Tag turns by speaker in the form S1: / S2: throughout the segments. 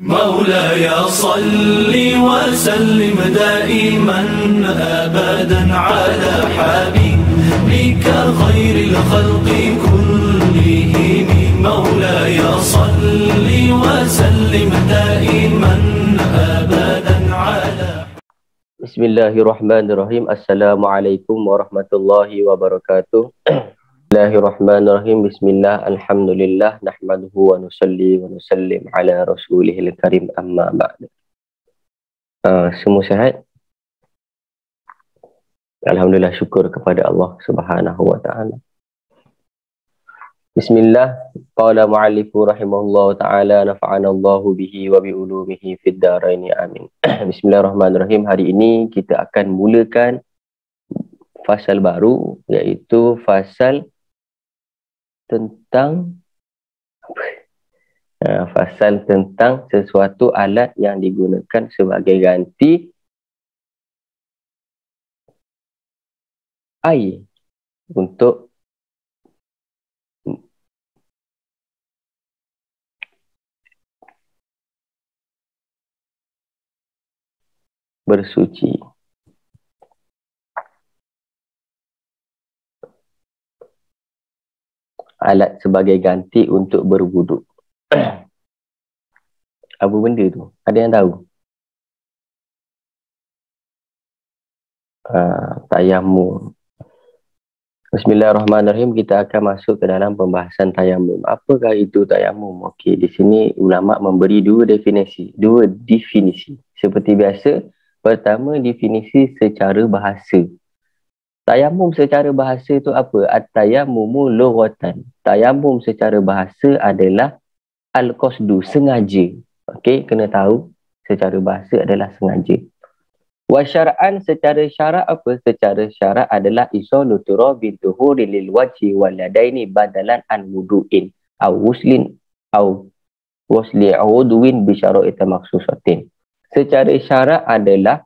S1: مولاي صل وسلم دائما أبدا على حبيبك خير الخلق كلهم. مولاي صل وسلم دائما أبدا على.
S2: Bismillahirrahmanirrahim. Assalamualaikum warahmatullahi wabarakatuh. Bismillahirrahmanirrahim. Bismillah, alhamdulillah, nahmaduhu wa nusalli wa nusallim ala rasulihil karim, amma ba'd. Semua sihat? Alhamdulillah, syukur kepada Allah subhanahu wa ta'ala. Bismillah, qala mu'allifu rahimahullah ta'ala, nafa'ana Allahu bihi wa bi'ulumihi fid daraini, amin. Bismillahirrahmanirrahim. Hari ini kita akan mulakan fasal baru, iaitu fasal tentang fasal tentang sesuatu alat yang digunakan sebagai ganti air untuk bersuci. Alat sebagai ganti untuk berwuduk. Apa benda tu? Ada yang tahu? Tayamum. Bismillahirrahmanirrahim. Kita akan masuk ke dalam pembahasan tayamum. Apakah itu tayamum? Okey, di sini ulama memberi dua definisi. Seperti biasa, pertama definisi secara bahasa. Tayamum secara bahasa itu apa? At-tayammumu lughatan. Tayamum secara bahasa adalah al-qasdu, sengaja. Okey, kena tahu secara bahasa adalah sengaja. Wa syar'an, secara syarak apa? Secara syarak adalah isalu turabin tuhuri lil wajhi wal yadaini badalan an wudu'in aw wuslin aw wasli udwin bi syara'ita makhsusatin. Secara syarak adalah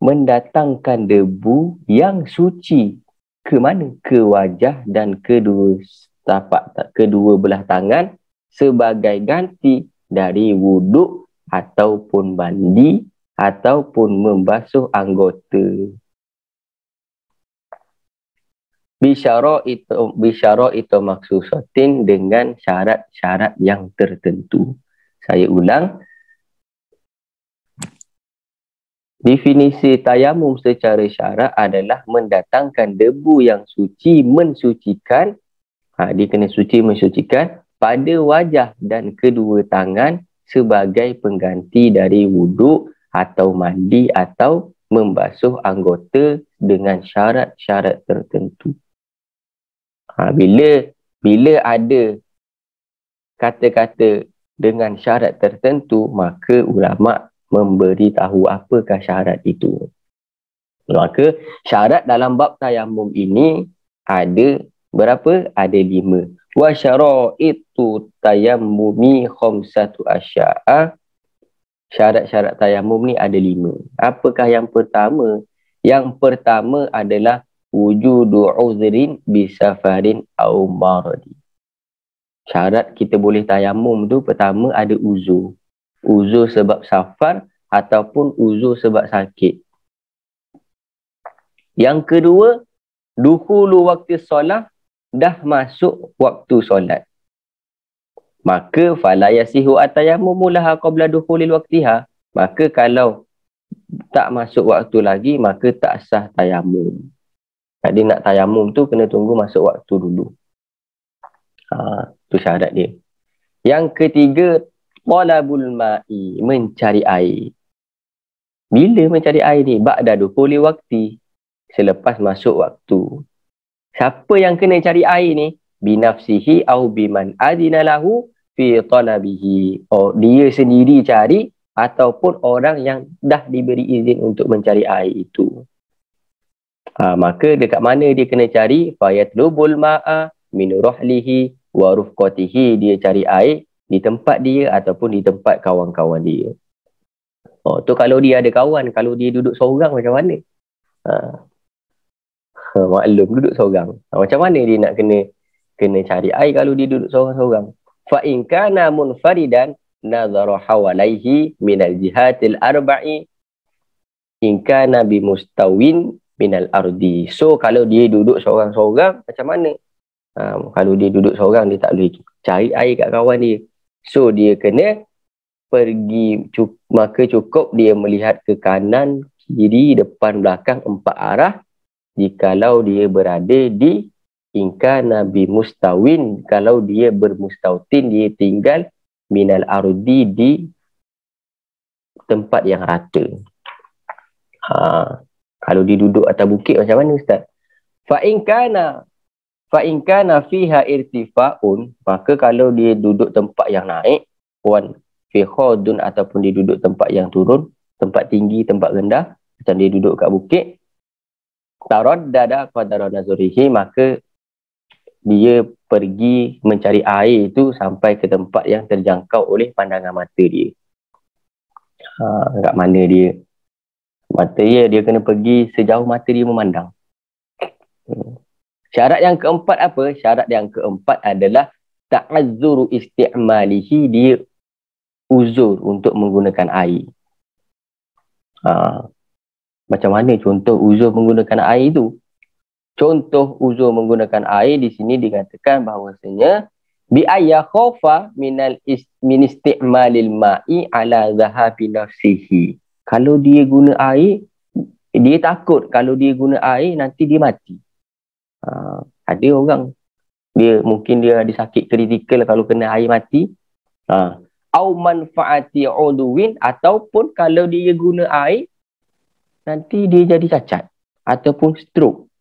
S2: mendatangkan debu yang suci ke mana? Ke wajah dan kedua belah tangan sebagai ganti dari wuduk ataupun mandi ataupun membasuh anggota. Bisyara itu maksusatin, dengan syarat-syarat yang tertentu. Saya ulang. Definisi tayamum secara syarak adalah mendatangkan debu yang suci, mensucikan, dia kena suci mensucikan pada wajah dan kedua tangan sebagai pengganti dari wuduk atau mandi atau membasuh anggota dengan syarat-syarat tertentu. Bila ada kata-kata dengan syarat tertentu, maka ulama memberi tahu apakah syarat itu. Maka syarat dalam bab tayamum ini ada berapa? Ada 5. Wa syara'itu tayammumi khamsatu asya'a. Syarat-syarat tayamum ni ada 5. Apakah yang pertama? Yang pertama adalah wujudu uzrin bisafarin au maradi. Syarat kita boleh tayamum tu pertama ada uzur. Uzur sebab safar ataupun uzur sebab sakit. Yang kedua, dukhulu waktu solat, dah masuk waktu solat. Maka fala yasihu at-tayammumu laha qabla dukhulil waqtiha. Maka kalau tak masuk waktu lagi, maka tak sah tayamum. Jadi nak tayamum tu kena tunggu masuk waktu dulu. Tu syarat dia. Yang ketiga, talabul ma'i, mencari air. Bila mencari air ni? Ba'da dukhuli waqti, selepas masuk waktu. Siapa yang kena cari air ni? Binafsihi au biman adina lahu fi talabihi. Dia sendiri cari ataupun orang yang dah diberi izin untuk mencari air itu. Maka dekat mana dia kena cari? Fayatlubul ma'a min ruhlihi wa rufqatihi. Dia cari air di tempat dia ataupun di tempat kawan-kawan dia. Tu kalau dia ada kawan. Kalau dia duduk seorang macam mana? Maklum duduk seorang. Macam mana dia nak kena cari air kalau dia duduk seorang-seorang? Fa in kana munfaridan, nazara hawalaihi minal jihatil arba'i in kana bimustawin minal ardi. So kalau dia duduk seorang-seorang macam mana? Kalau dia duduk seorang, dia tak boleh cari air kat kawan dia. So dia kena pergi, maka cukup dia melihat ke kanan, kiri, depan, belakang, 4 arah. Jikalau dia berada di ingka nabi mustawin, kalau dia bermustautin, dia tinggal minal ardi, di tempat yang rata. Kalau dia duduk atas bukit macam mana Ustaz? Fa'in kana fiha irtifa'un, maka kalau dia duduk tempat yang naik, wan fi khadun, ataupun dia duduk tempat yang turun, tempat tinggi, tempat rendah, macam dia duduk kat bukit, taraddada qadara nazurihi, maka dia pergi mencari air itu sampai ke tempat yang terjangkau oleh pandangan mata dia. Kat mana dia? Mata dia kena pergi sejauh mata dia memandang. Syarat yang keempat apa? Syarat yang keempat adalah ta'azzuru isti'malihi, dia uzur untuk menggunakan air. Macam mana contoh uzur menggunakan air itu? Contoh uzur menggunakan air di sini dikatakan bahawasanya bi ayya khafa min isti'malil ma'i ala zahabi nafsihi. Kalau dia guna air, dia takut kalau dia guna air nanti dia mati. Ada orang mungkin dia ada sakit kritikal, kalau kena air mati. Au manfaati udwin, ataupun kalau dia guna air nanti dia jadi cacat ataupun stroke.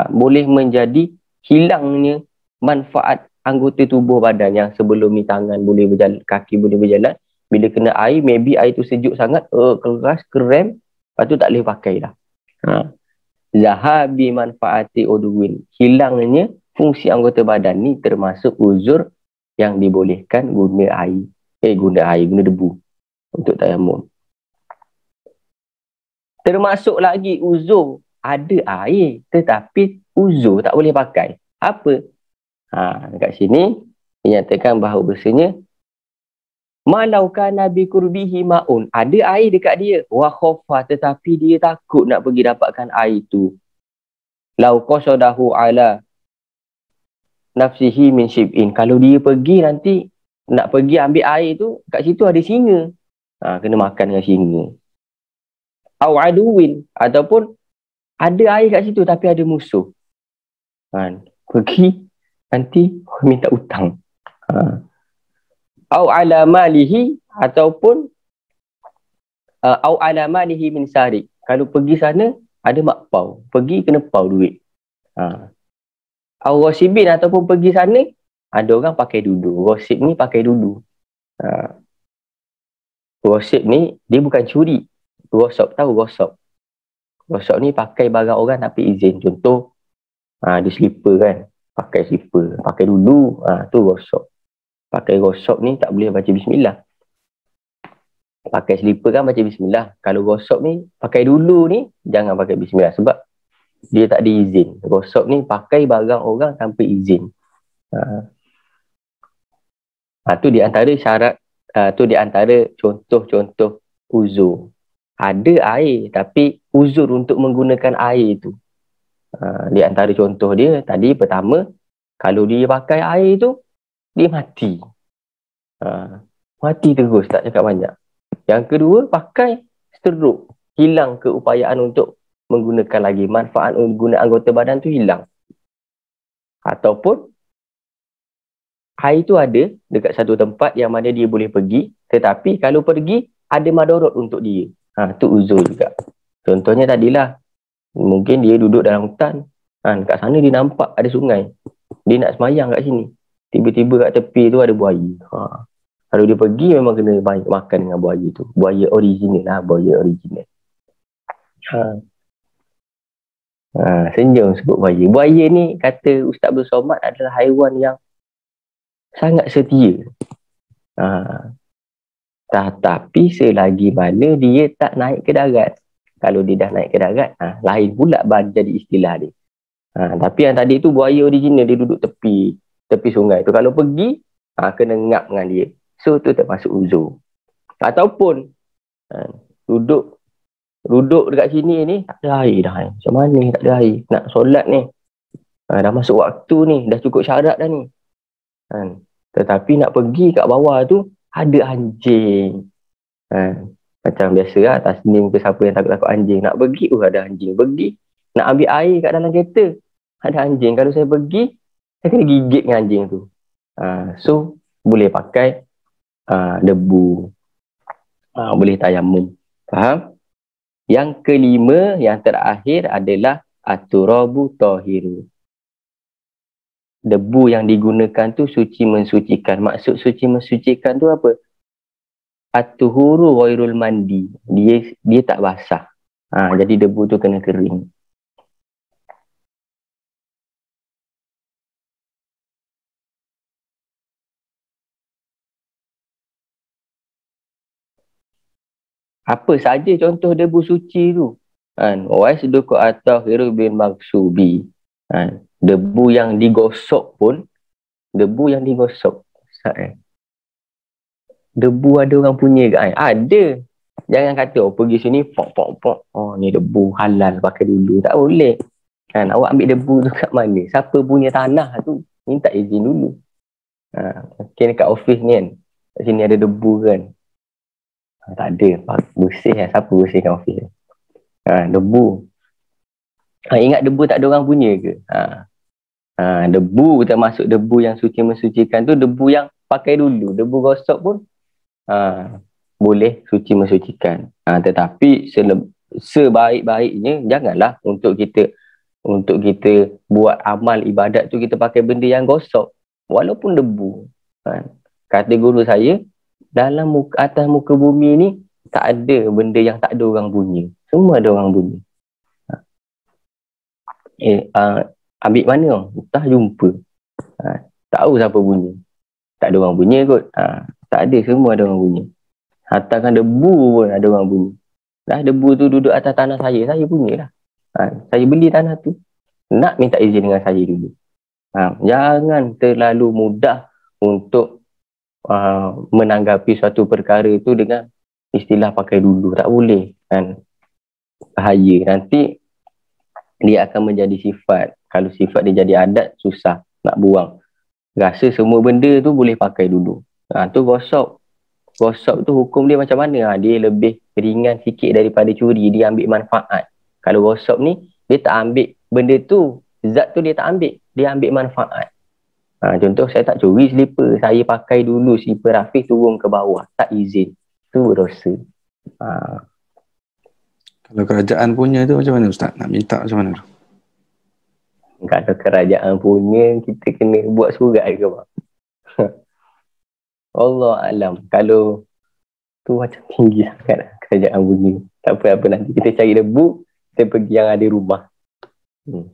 S2: Boleh menjadi hilangnya manfaat anggota tubuh badan yang sebelum ni tangan boleh berjalan, kaki boleh berjalan. Bila kena air, maybe air tu sejuk sangat, keras, krem, lepas tu tak boleh pakai dah. Zahabi manfaati udwin, hilangnya fungsi anggota badan ni termasuk uzur yang dibolehkan guna air. Guna debu untuk tayamum. Termasuk lagi uzur, ada air tetapi uzur tak boleh pakai. Apa? Dekat sini dinyatakan bahawa bahasanya malau kana bi qurbihi maun, ada air dekat dia, wa khafa, tetapi dia takut nak pergi dapatkan air tu. Lau qasadahu ala nafsihi min shib'in, kalau dia pergi nanti nak pergi ambil air tu, kat situ ada singa, kena makan dengan singa. Au aduwin, ataupun ada air kat situ tapi ada musuh, pergi nanti minta hutang. Au ala malihi, ataupun au ala malihi min sarik, kalau pergi sana ada makpau, pergi kena pau duit. Au ghasibin, ataupun pergi sana ada orang pakai dudu. Ghasib ni pakai dudu. Ghasib ni dia bukan curi. Ghasab, tahu ghasab? Ghasab ni pakai barang orang tapi izin. Contoh dia slipper kan, pakai slipper, pakai dudu, tu ghasab. Pakai ghasab ni tak boleh baca bismillah. Pakai slipper kan baca bismillah. Kalau ghasab ni pakai dulu ni jangan pakai bismillah sebab dia tak ada izin. Ghasab ni pakai barang orang tanpa izin. Tu di antara syarat, tu di antara contoh-contoh uzur. Ada air tapi uzur untuk menggunakan air tu. Di antara contoh dia tadi, pertama, kalau dia pakai air tu dia mati. Mati terus, tak cakap banyak. Yang kedua, pakai stroke, hilang keupayaan untuk menggunakan lagi, manfaat guna anggota badan tu hilang. Ataupun air tu ada dekat satu tempat yang mana dia boleh pergi, tetapi kalau pergi ada madarat untuk dia. Tu uzur juga. Contohnya tadilah, mungkin dia duduk dalam hutan, kat sana dia nampak ada sungai, dia nak semayang kat sini, tiba-tiba kat tepi tu ada buaya. Kalau dia pergi memang kena banyak makan dengan buaya tu. Buaya original lah, buaya original. Senyum sebut buaya. Buaya ni kata Ustaz Abdul Somad adalah haiwan yang sangat setia. Tapi selagi mana dia tak naik ke darat. Kalau dia dah naik ke darat, lain pula jadi istilah dia. Tapi yang tadi tu buaya original, dia duduk tepi sungai tu. Kalau pergi, kena ngap dengan dia. So tu termasuk uzur. Ataupun duduk dekat sini ni tak ada air dah. Macam mana tak ada air? Nak solat ni. Dah masuk waktu ni, dah cukup syarat dah ni. Tetapi nak pergi kat bawah tu ada anjing. Macam biasa lah, tasnim ke siapa yang takut-takut anjing. Nak pergi, ada anjing. Pergi, nak ambil air kat dalam kereta, ada anjing. Kalau saya pergi, saya kena gigit dengan anjing tu. So, boleh pakai debu. Boleh tayamum. Faham? Yang kelima, yang terakhir adalah at-turabu tahiru. Debu yang digunakan tu suci mensucikan. Maksud suci mensucikan tu apa? At-tuhuru ghairul mandi. Dia tak basah. Jadi debu tu kena kering. Apa saja contoh debu suci tu? Wasduku at-tahiru bin maksubi. Debu yang digosok pun, debu yang digosok. Debu ada orang punya ke? Ada. Jangan kata, pergi sini, pok. Ni debu halal, pakai dulu. Tak boleh. Awak ambil debu tu kat mana? Siapa punya tanah tu? Minta izin dulu. Mungkin dekat office ni kan, kat sini ada debu kan? Tak ada. Bersih kan? Siapa bersihkan office? Debu. Ingat debu tak ada orang punya ke? Debu termasuk debu yang suci mensucikan tu, debu yang pakai dulu. Debu gosok pun boleh suci mensucikan. Tetapi sebaik-baiknya janganlah untuk kita buat amal ibadat tu kita pakai benda yang gosok walaupun debu. Kata guru saya, dalam atas muka bumi ni tak ada benda yang tak ada orang punya. Semua ada orang punya. Ambil mana? Tak jumpa. Tahu siapa punya. Tak ada orang punya kot. Tak ada, semua ada orang punya. Hantarkan debu pun ada orang punya. Dah debu tu duduk atas tanah saya punya lah. Saya beli tanah tu. Nak minta izin dengan saya dulu. Jangan terlalu mudah untuk menanggapi suatu perkara tu dengan istilah pakai dulu. Tak boleh. Bahaya. Nanti dia akan menjadi sifat. Kalau sifat dia jadi adat, susah nak buang. Rasa semua benda tu boleh pakai dulu. Tu gosok. Gosok tu hukum dia macam mana? Dia lebih ringan sikit daripada curi. Dia ambil manfaat. Kalau gosok ni, dia tak ambil benda tu. Zat tu dia tak ambil. Dia ambil manfaat. Contoh, saya tak curi slipper. Saya pakai dulu slipper Rafiq turun ke bawah. Tak izin. Tu dosa.
S3: Kalau kerajaan punya tu macam mana Ustaz? Nak minta macam mana tu?
S2: Kalau kerajaan punya, kita kena buat surat ke bang? Allah alam. Kalau tu macam tinggi sangat kerajaan punya. Tak apa-apa, nanti kita cari debu, kita pergi yang ada rumah.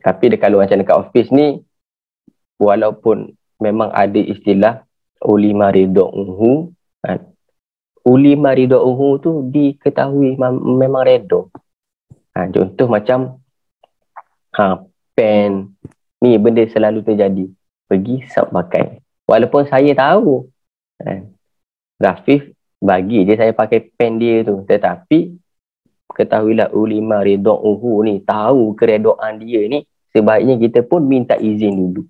S2: Tapi kalau macam dekat office ni, walaupun memang ada istilah ulima rida'uhu, ulima rida'uhu tu diketahui memang redo. Contoh macam pen ni, benda selalu terjadi, pergi sab pakai. Walaupun saya tahu Rafif bagi je saya pakai pen dia tu, tetapi ketahuilah ulima rida'uhu ni, tahu keredoan dia ni, sebaiknya kita pun minta izin dulu.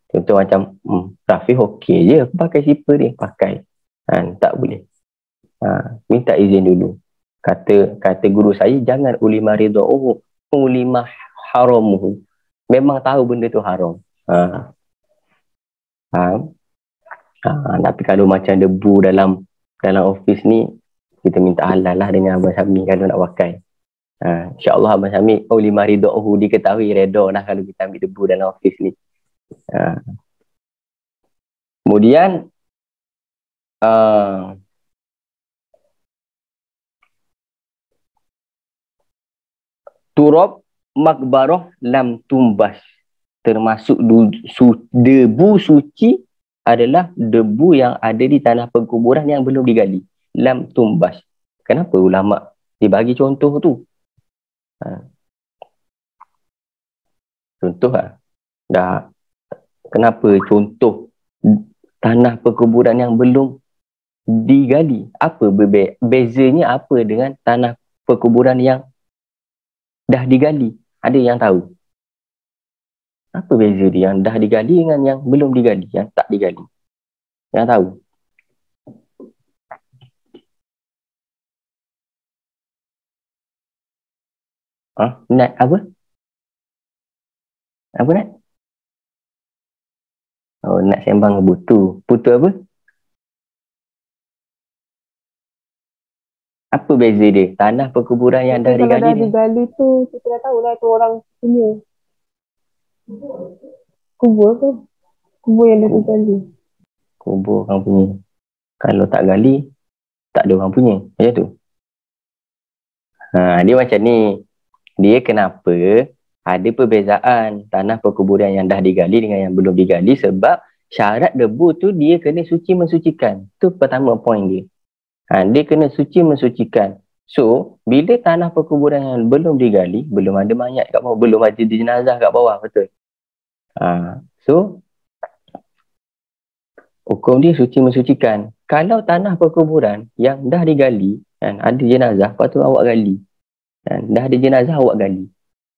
S2: Contoh macam Rafif okey je pakai zipper ni, pakai. Tak boleh. Minta izin dulu. Kata guru saya, jangan ulima rida'uhu, ulima haramuhu. Memang tahu benda tu haram. Tapi kalau macam debu dalam office ni, kita minta halal lah dengan Abang Syami kalau nak pakai. InsyaAllah Abang Syami, ulima rida'uhu, diketahui reda lah kalau kita ambil debu dalam office ni. Kemudian turab makbarah lam tumbas, termasuk debu suci adalah debu yang ada di tanah pengkuburan yang belum digali, lam tumbas. Kenapa ulama dibagi contoh tu? Contoh dah. Kenapa contoh tanah perkuburan yang belum digali. Apa bezanya apa dengan tanah perkuburan yang dah digali? Ada yang tahu? Apa beza dia yang dah digali dengan yang belum digali, yang tak digali? Yang tahu? Nak apa? Apa nak? Oh, nak sembang ke butu. Butu apa? Apa beza dia? Tanah perkuburan yang dah digali
S4: Kalau dah
S2: ni.
S4: digali tu, kita dah tahulah tu orang punya. Kubur ke? Kubur yang dah digali.
S2: Kubur orang punya. Kalau tak gali, tak ada orang punya. Macam tu. Dia macam ni. Dia kenapa ada perbezaan tanah perkuburan yang dah digali dengan yang belum digali, sebab syarat debu tu dia kena suci mensucikan. Tu pertama point dia. Dia kena suci mensucikan. So, bila tanah perkuburan yang belum digali, belum ada mayat kat bawah, belum ada jenazah kat bawah, betul? So, hukum dia suci mensucikan. Kalau tanah perkuburan yang dah digali, ada jenazah, lepas tu awak gali. Dah ada jenazah, awak gali.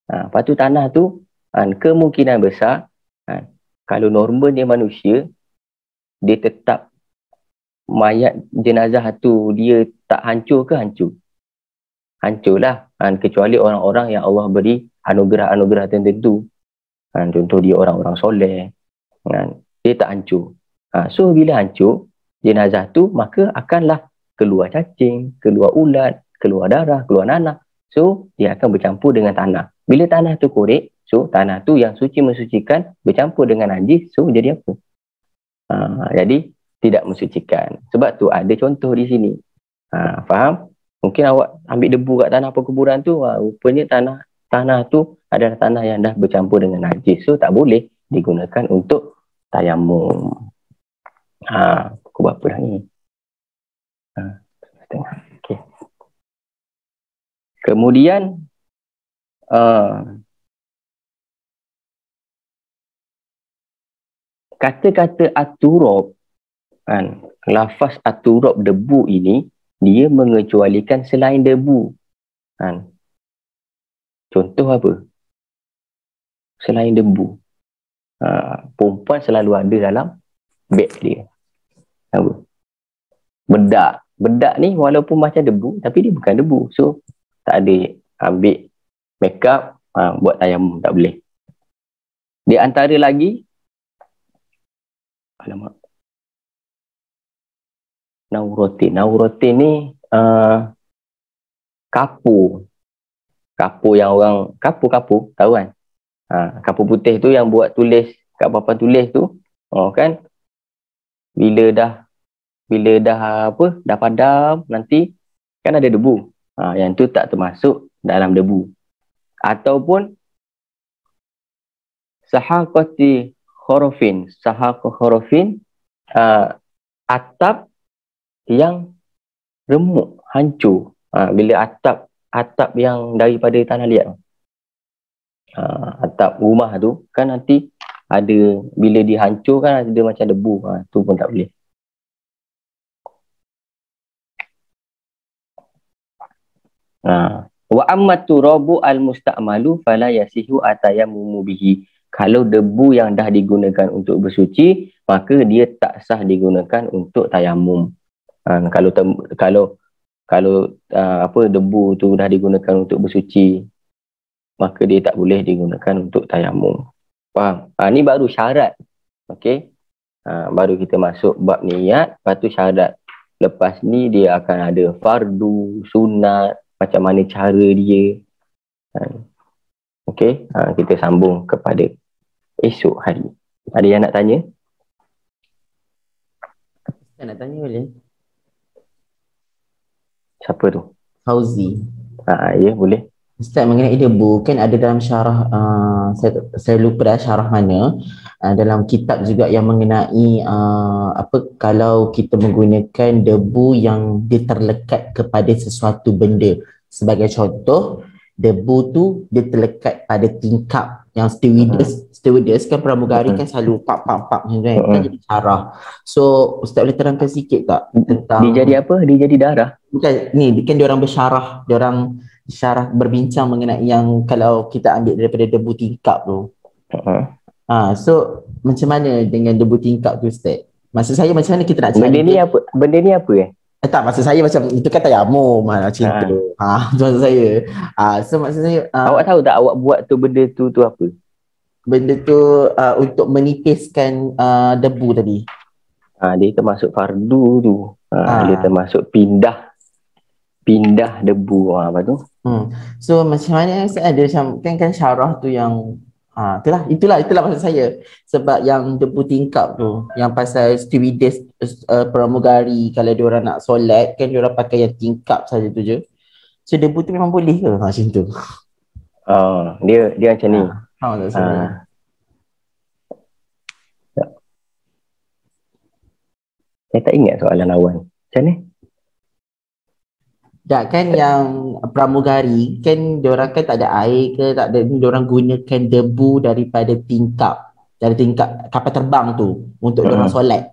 S2: Lepas tu tanah tu, kemungkinan besar, kalau normalnya manusia, dia tetap mayat jenazah tu dia tak hancur ke hancur? Hancurlah. Kecuali orang-orang yang Allah beri anugerah-anugerah tertentu. Contoh dia orang-orang soleh. Dia tak hancur. So bila hancur jenazah tu, maka akanlah keluar cacing, keluar ulat, keluar darah, keluar nanah. So dia akan bercampur dengan tanah. Bila tanah tu korek, so tanah tu yang suci mensucikan bercampur dengan najis, so jadi apa? Jadi tidak mensucikan. Sebab tu ada contoh di sini. Faham? Mungkin awak ambil debu kat tanah perkuburan tu, rupanya tanah tu adalah tanah yang dah bercampur dengan najis. So tak boleh digunakan untuk tayamum. Pukul berapa dah ni? Setengah. Okay. Kemudian kata-kata aturab, lafaz aturab debu ini, dia mengecualikan selain debu. Contoh apa? Selain debu. Perempuan selalu ada dalam beg dia. Apa? Bedak. Bedak ni walaupun macam debu, tapi dia bukan debu. So, tak ada ambil makeup, buat tayamum, tak boleh. Di antara lagi, Naurotin ni kapu yang orang kapu tahu kan? Kapu putih tu yang buat tulis kat papan tulis tu, kan? Bila dah padam nanti kan ada debu. Yang tu tak termasuk dalam debu. Ataupun sahaqati khorofin, atap yang remuk, hancur. Bila atap yang daripada tanah liat, atap rumah tu kan nanti ada, bila dihancur kan ada macam debu, tu pun tak boleh. Wa amma turabu al-musta'malu fala yasihu atayammumu bihi. Kalau debu yang dah digunakan untuk bersuci, maka dia tak sah digunakan untuk tayamum. Kalau debu tu dah digunakan untuk bersuci, maka dia tak boleh digunakan untuk tayamum. Faham? Ni baru syarat. Okey. Baru kita masuk bab niat, lepas tu syarat. Lepas ni dia akan ada fardu, sunat, macam mana cara dia. Okey, kita sambung kepada esok hari. Ada yang nak tanya?
S5: Saya nak tanya boleh?
S2: Siapa tu?
S5: Fauzi.
S2: Ya, boleh.
S5: Ustaz, mengenai debu, kan ada dalam syarah, saya lupa dah syarah mana, dalam kitab juga yang mengenai kalau kita menggunakan debu yang dia terlekat kepada sesuatu benda. Sebagai contoh, debu tu dia terlekat pada tingkap Yang stewardess kan pramugari kan selalu pak macam tu kan jadi syarah. So Ustaz boleh terangkan sikit tak tentang
S2: Dia jadi apa? Dia jadi darah.
S5: bukan ni kan dia orang bersyarah, dia orang syarah berbincang mengenai yang kalau kita ambil daripada debu tingkap tu. So macam mana dengan debu tingkap tu Ustaz? Maksud saya macam mana kita nak cari
S2: Benda ni apa
S5: tak, maksud saya macam itu kan tayamum macam tu. Itu maksud saya. So maksud saya
S2: awak tahu tak awak buat tu benda tu apa?
S5: Benda tu untuk menipiskan debu tadi.
S2: Dia termasuk fardu tu. Dia termasuk pindah debu. Apa tu?
S5: So macam mana saya ada macam kan syarah tu yang itulah maksud saya. Sebab yang debu tingkap tu, yang pasal stewardess pramugari kalau dia orang nak solat kan dia orang pakai yang tingkap saja tu je. So debu tu memang boleh ke macam tu?
S2: Dia macam ni. Saya tak ingat soalan awal. Macam ni?
S5: Tak kan yang pramugari kan diorang kan tak ada air ke tak ada, diorang gunakan debu daripada tingkap, dari tingkap kapal terbang tu untuk diorang solat.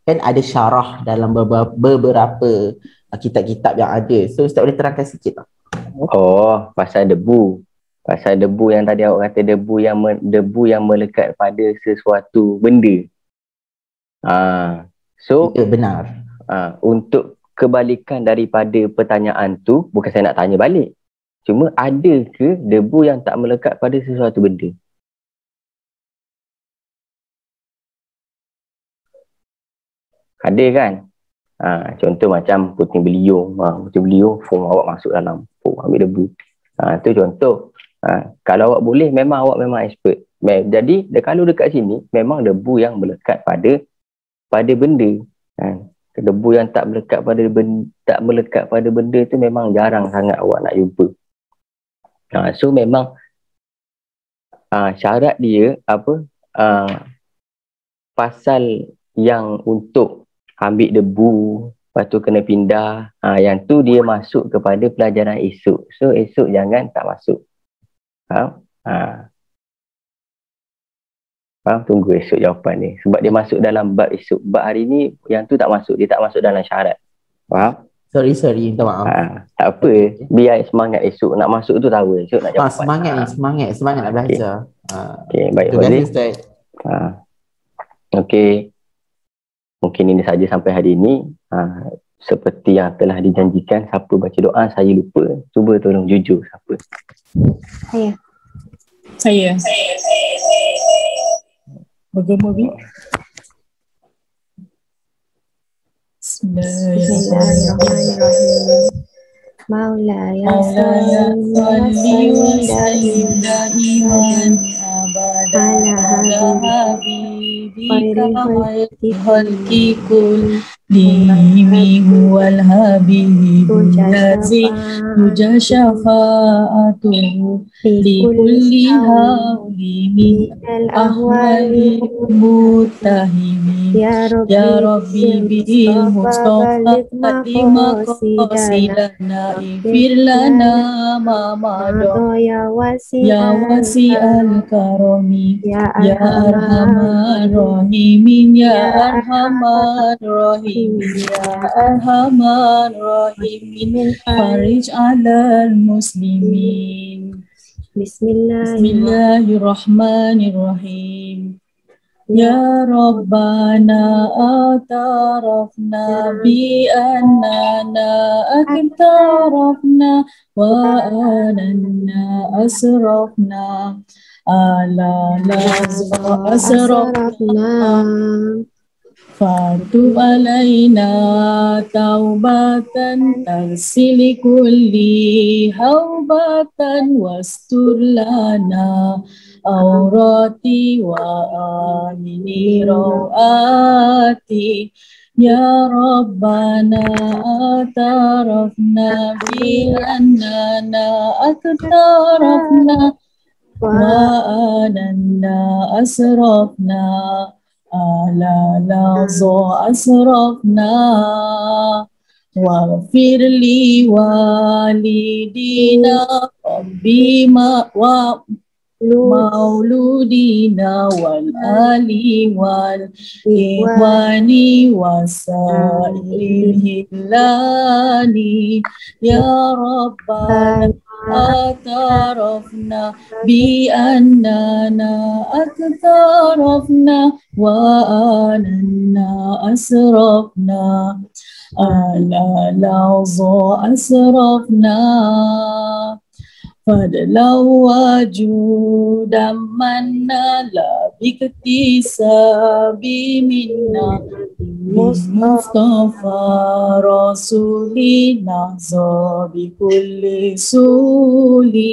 S5: Kan ada syarah dalam beberapa kitab-kitab yang ada. So Ustaz boleh terangkan sikit tak?
S2: Pasal debu. Pasal debu yang tadi awak kata debu yang melekat pada sesuatu benda. So
S5: benar.
S2: Untuk kebalikan daripada pertanyaan tu, bukan saya nak tanya balik. Cuma ada ke debu yang tak melekat pada sesuatu benda? Ada kan? Contoh macam puting beliung. Puting beliung, awak masuk dalam, ambil debu. Tu contoh. Kalau awak boleh, memang awak memang expert. Jadi, kalau dekat sini, memang debu yang melekat pada benda. Debu yang tak melekat pada benda tu memang jarang sangat awak nak jumpa. So memang syarat dia pasal yang untuk ambil debu lepas tu kena pindah, yang tu dia masuk kepada pelajaran esok. So esok jangan tak masuk. Tunggu esok jawapan ni. Sebab dia masuk dalam bab esok. Bab hari ni yang tu tak masuk. Dia tak masuk dalam syarat. Faham?
S5: Sorry, minta maaf.
S2: Tak apa. Biar semangat esok. Nak masuk tu tahu. Esok nak jawapan.
S5: Semangat nak belajar.
S2: Okay, baik.
S5: Terima kasih Ustaz.
S2: Okay. Mungkin ini saja sampai hari ini. Seperti yang telah dijanjikan, siapa baca doa, saya lupa. Cuba tolong jujur siapa.
S6: Saya. Bergema bi.
S4: Bismillahirrahmanirrahim. Maulaya salli wa sallim daiman ala habibika khalqi kullihim wal habib allazi yuja syafa'atuhu li kulli hawli min ahwali mutahimi ya rabbi bil mustafa lima qasidana firlana ma mado ya wasi al karami ya arhamar rahimin ya arhamar rahimin ya arhamar rahimin farij alal muslimin. Bismillahirrahmanirrahim. Ya Rabbana atarafna bi annana aktarafna wa ananna asrafna ala lazwa asrafna fatub alaina taubatan tarsili kulli haubatan wastur lana aurati wa amini rawati ya Rabbana atarafna bi annana aktarafna wa ananna asrafna ala lazo asrafna waghfir li walidina mauludina wal ali wal ikhwani wasailil hilani ya Rabbana atarafna bi annana aktarafna wa ananna asrafna ala lazo asrafna fadlaw wajudan manna la biktisabi minna Mustafa Rasulina Zabi kulli suli